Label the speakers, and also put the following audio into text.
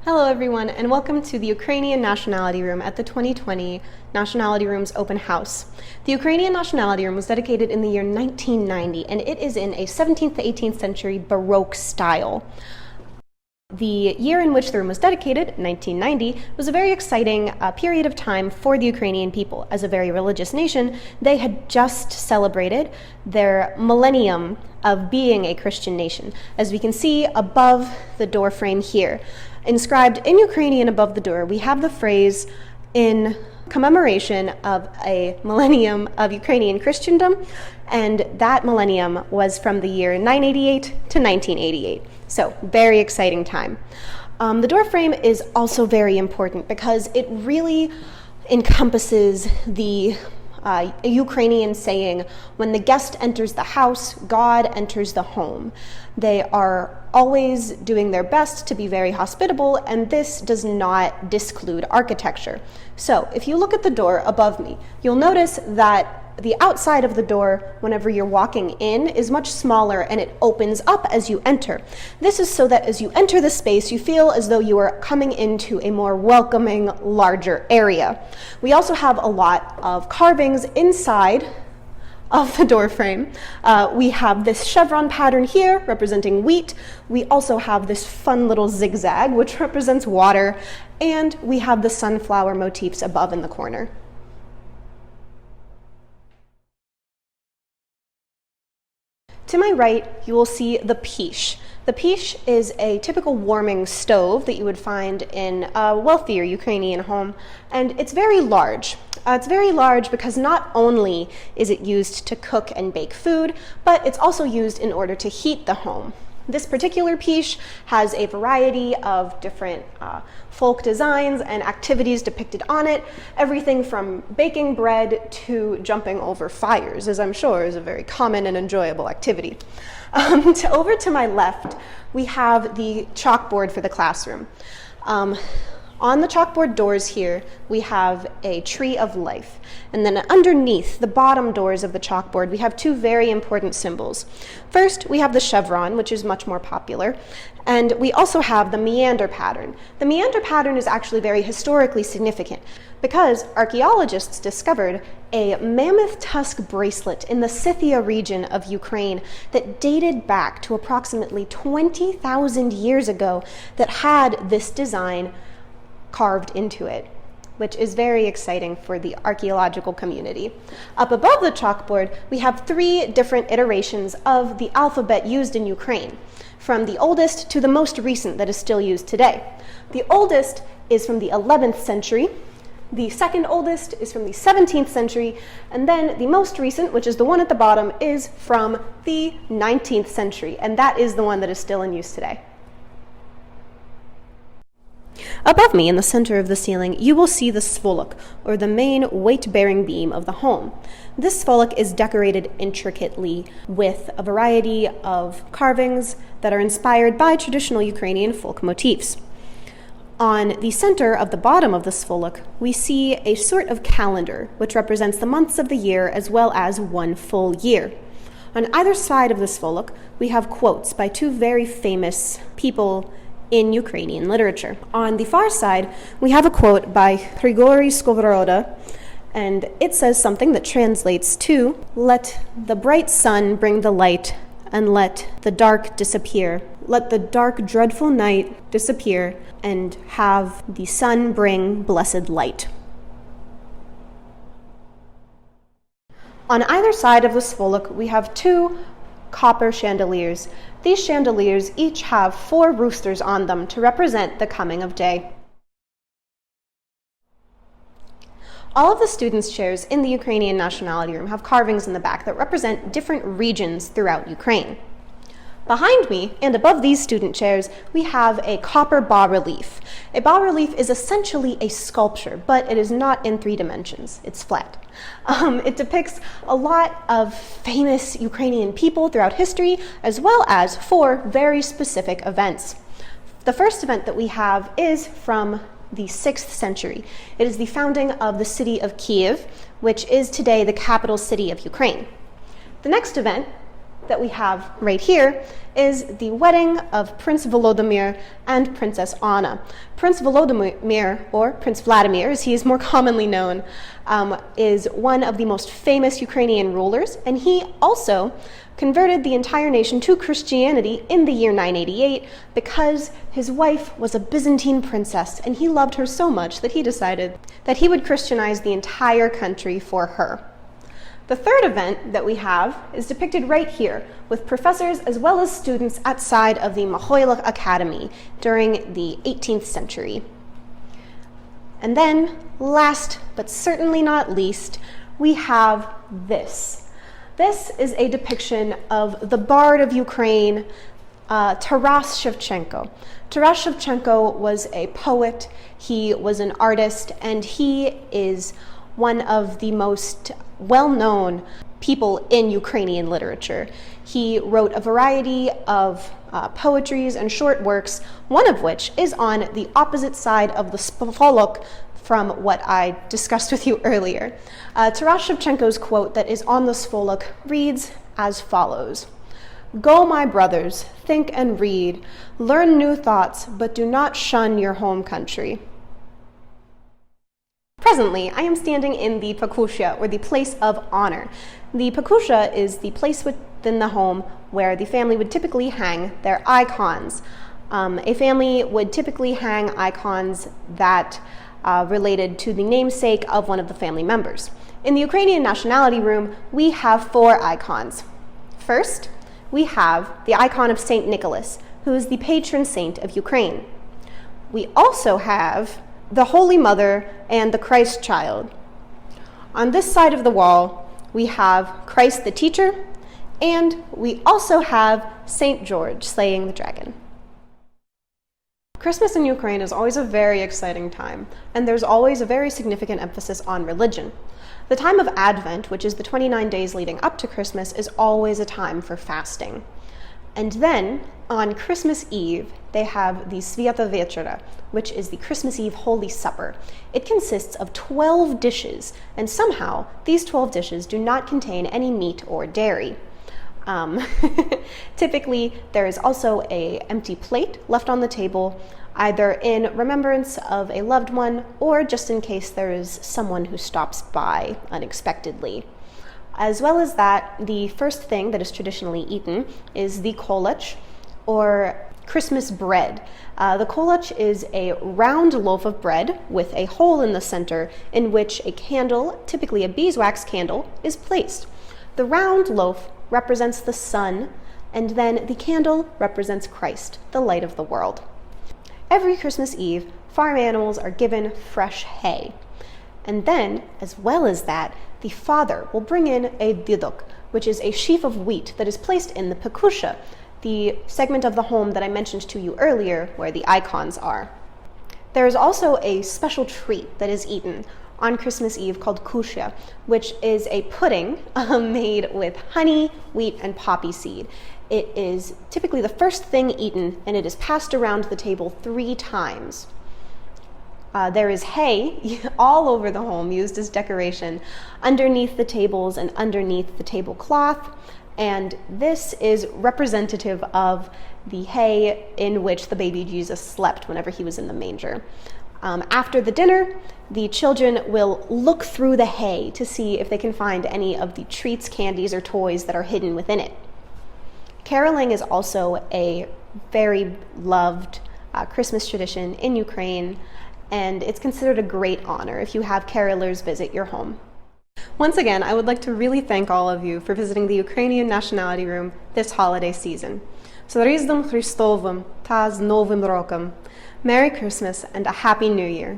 Speaker 1: Hello everyone, and welcome to the Ukrainian Nationality Room at the 2020 Nationality Room's Open House. The Ukrainian Nationality Room was dedicated in the year 1990, and it is in a 17th to 18th century Baroque style. The year in which the room was dedicated, 1990, was a very exciting period of time for the Ukrainian people. As a very religious nation, they had just celebrated their millennium of being a Christian nation. As we can see above the door frame here, inscribed in Ukrainian above the door, we have the phrase in commemoration of a millennium of Ukrainian Christendom, and that millennium was from the year 988 to 1988. So, very exciting time. The door frame is also very important because it really encompasses the Ukrainian saying, when the guest enters the house, God enters the home. They are always doing their best to be very hospitable, and this does not disclude architecture. So, if you look at the door above me, you'll notice that the outside of the door, whenever you're walking in, is much smaller and it opens up as you enter. This is so that as you enter the space, you feel as though you are coming into a more welcoming, larger area. We also have a lot of carvings inside of the door frame. We have this chevron pattern here representing wheat. We also have this fun little zigzag which represents water, and we have the sunflower motifs above in the corner. To my right, you will see the piche. The piche is a typical warming stove that you would find in a wealthier Ukrainian home, and it's very large. It's very large because not only is it used to cook and bake food, but it's also used in order to heat the home. This particular piche has a variety of different folk designs and activities depicted on it, everything from baking bread to jumping over fires, as I'm sure is a very common and enjoyable activity. Over to my left, we have the chalkboard for the classroom. On the chalkboard doors here, we have a tree of life. And then underneath the bottom doors of the chalkboard, we have two very important symbols. First, we have the chevron, which is much more popular. And we also have the meander pattern. The meander pattern is actually very historically significant because archaeologists discovered a mammoth tusk bracelet in the Scythia region of Ukraine that dated back to approximately 20,000 years ago that had this design carved into it, which is very exciting for the archaeological community. Up above the chalkboard, we have three different iterations of the alphabet used in Ukraine, from the oldest to the most recent that is still used today. The oldest is from the 11th century, the second oldest is from the 17th century, and then the most recent, which is the one at the bottom, is from the 19th century, and that is the one that is still in use today. Above me, in the center of the ceiling, you will see the svolok, or the main weight-bearing beam of the home. This svolok is decorated intricately with a variety of carvings that are inspired by traditional Ukrainian folk motifs. On the center of the bottom of the svolok, we see a sort of calendar, which represents the months of the year as well as one full year. On either side of the svolok, we have quotes by two very famous people in Ukrainian literature. On the far side, we have a quote by Grigory Skovoroda, and it says something that translates to, "Let the bright sun bring the light, and let the dark disappear. Let the dark, dreadful night disappear, and have the sun bring blessed light." On either side of the svolok, we have two copper chandeliers. These chandeliers each have 4 roosters on them to represent the coming of day. All of the students' chairs in the Ukrainian Nationality Room have carvings in the back that represent different regions throughout Ukraine. Behind me, and above these student chairs, we have a copper bas-relief. A bas-relief is essentially a sculpture, but it is not in 3 dimensions. It's flat. It depicts a lot of famous Ukrainian people throughout history, as well as 4 very specific events. The first event that we have is from the 6th century. It is the founding of the city of Kiev, which is today the capital city of Ukraine. The next event that we have right here is the wedding of Prince Volodymyr and Princess Anna. Prince Volodymyr, or Prince Vladimir as he is more commonly known, is one of the most famous Ukrainian rulers, and he also converted the entire nation to Christianity in the year 988 because his wife was a Byzantine princess and he loved her so much that he decided that he would Christianize the entire country for her. The third event that we have is depicted right here with professors as well as students outside of the Mahoila Academy during the 18th century. And then, last but certainly not least, we have this. This is a depiction of the Bard of Ukraine, Taras Shevchenko. Taras Shevchenko was a poet, he was an artist, and he is one of the most well-known people in Ukrainian literature. He wrote a variety of poetries and short works, one of which is on the opposite side of the Sfolok from what I discussed with you earlier. Taras Shevchenko's quote that is on the Sfolok reads as follows: "Go, my brothers, think and read, learn new thoughts, but do not shun your home country." Presently, I am standing in the pakusha, or the place of honor. The pakusha is the place within the home where the family would typically hang their icons. A family would typically hang icons that related to the namesake of one of the family members. In the Ukrainian Nationality room, we have 4 icons. First, we have the icon of Saint Nicholas, who is the patron saint of Ukraine. We also have the Holy Mother and the Christ child. On this side of the wall, we have Christ the teacher, and we also have Saint George slaying the dragon. Christmas in Ukraine is always a very exciting time, and there's always a very significant emphasis on religion. The time of Advent, which is the 29 days leading up to Christmas, is always a time for fasting. And then, on Christmas Eve, they have the Sviata Večera, which is the Christmas Eve Holy Supper. It consists of 12 dishes, and somehow these 12 dishes do not contain any meat or dairy. Typically, there is also an empty plate left on the table, either in remembrance of a loved one or just in case there is someone who stops by unexpectedly. As well as that, the first thing that is traditionally eaten is the kolach, or Christmas bread. The kolach is a round loaf of bread with a hole in the center in which a candle, typically a beeswax candle, is placed. The round loaf represents the sun, and then the candle represents Christ, the light of the world. Every Christmas Eve, farm animals are given fresh hay. And then, as well as that, the father will bring in a didok, which is a sheaf of wheat that is placed in the pakusha, the segment of the home that I mentioned to you earlier where the icons are. There is also a special treat that is eaten on Christmas Eve called kushya, which is a pudding made with honey, wheat, and poppy seed. It is typically the first thing eaten, and it is passed around the table 3 times. There is hay all over the home used as decoration underneath the tables and underneath the tablecloth, and this is representative of the hay in which the baby Jesus slept whenever he was in the manger. After the dinner, the children will look through the hay to see if they can find any of the treats, candies, or toys that are hidden within it. Caroling is also a very loved Christmas tradition in Ukraine, and it's considered a great honor if you have carolers visit your home. Once again, I would like to really thank all of you for visiting the Ukrainian Nationality Room this holiday season. З Різдвом Христовим та з Новим роком! Merry Christmas and a Happy New Year!